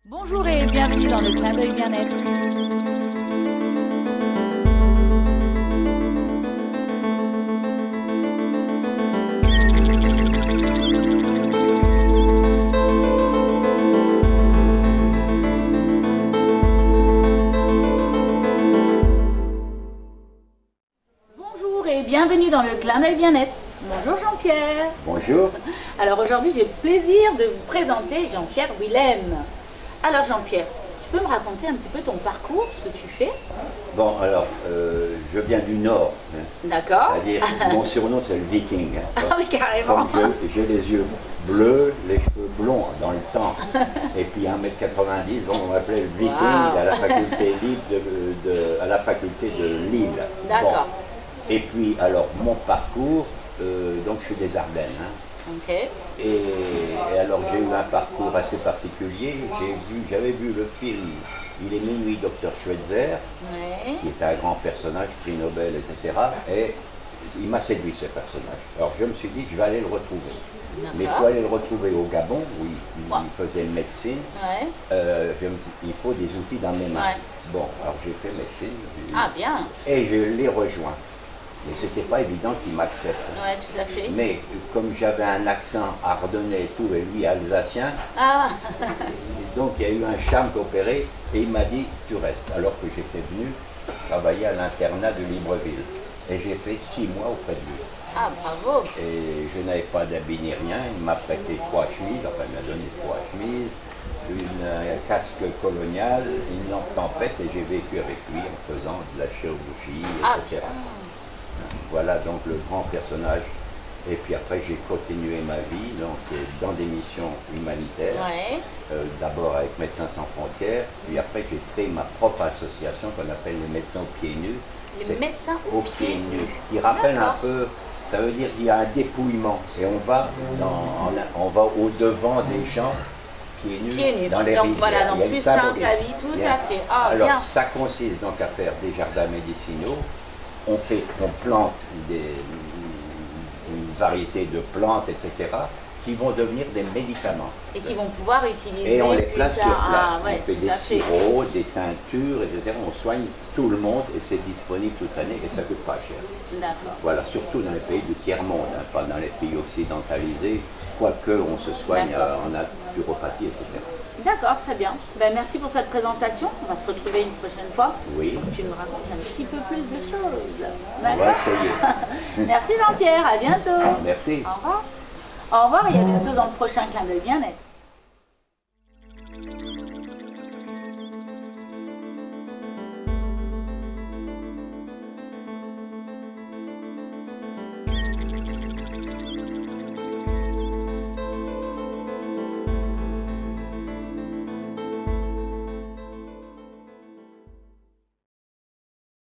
Bonjour et bienvenue dans le clin d'œil bien-être. Bonjour et bienvenue dans le clin d'œil bien-être. Bonjour Jean-Pierre. Bonjour. Alors aujourd'hui j'ai le plaisir de vous présenter Jean-Pierre Willem. Alors Jean-Pierre, tu peux me raconter un petit peu ton parcours, ce que tu fais? Bon, alors, je viens du Nord. Hein. D'accord. C'est-à-dire, mon surnom c'est le Viking. Hein. Ah oui, carrément. Comme j'ai les yeux bleus, les cheveux blonds dans le temps, et puis 1m90, donc on m'appelait le Viking à la faculté libre à la faculté de Lille. D'accord. Bon. Et puis, alors, mon parcours, donc je suis des Ardennes. Hein. Ok. Et alors j'ai eu un parcours assez particulier. J'avais vu le film Il est minuit, Dr Schweitzer, Ouais. qui était un grand personnage, prix Nobel, etc. Et il m'a séduit ce personnage. Alors je me suis dit, je vais aller le retrouver. Mais pour aller le retrouver au Gabon, où il faisait médecine, Ouais. je me suis dit, il faut des outils dans mes mains. Ouais. Bon, alors j'ai fait médecine. Ah bien. Et je l'ai rejoint. Mais c'était pas évident qu'il m'accepte. Ouais, tout à fait. Mais comme j'avais un accent ardennais et tout, et lui alsacien, Ah. donc il y a eu un charme opéré et il m'a dit tu restes. Alors que j'étais venu travailler à l'internat de Libreville. Et j'ai fait 6 mois auprès de lui. Ah, bravo. Et je n'avais pas d'habit ni rien. Il m'a prêté 3 chemises, enfin il m'a donné 3 chemises, un casque colonial, une lampe tempête, et j'ai vécu avec lui en faisant de la chirurgie, etc. Voilà donc le grand personnage. Et puis après j'ai continué ma vie donc, dans des missions humanitaires, Ouais. D'abord avec Médecins sans frontières, puis après j'ai créé ma propre association qu'on appelle les médecins aux pieds nus. Les médecins aux pieds nus, qui rappelle un peu, ça veut dire qu'il y a un dépouillement et on va au devant des gens pieds nus, dans les donc rivières. voilà, donc plus simple la symbolisme. vie, tout Bien. à fait. Ah, Alors bien. ça consiste donc à faire des jardins médicinaux. On plante une variété de plantes, etc., qui vont devenir des médicaments. Et qui vont pouvoir utiliser. Et on les plus place sur tard. place. Ah, ouais, On fait tout des à fait. sirops, des teintures, etc. On soigne tout le monde et c'est disponible toute l'année et ça coûte pas cher. D'accord. Voilà, surtout dans les pays du tiers-monde, hein, pas dans les pays occidentalisés, quoique on se soigne en naturopathie, etc. D'accord, très bien. Ben, merci pour cette présentation. On va se retrouver une prochaine fois. Oui, Tu nous racontes un petit peu plus de choses. on va D'accord. essayer. Merci Jean-Pierre, à bientôt. Merci. Au revoir. Au revoir et à bientôt dans le prochain clin d'œil bien-être.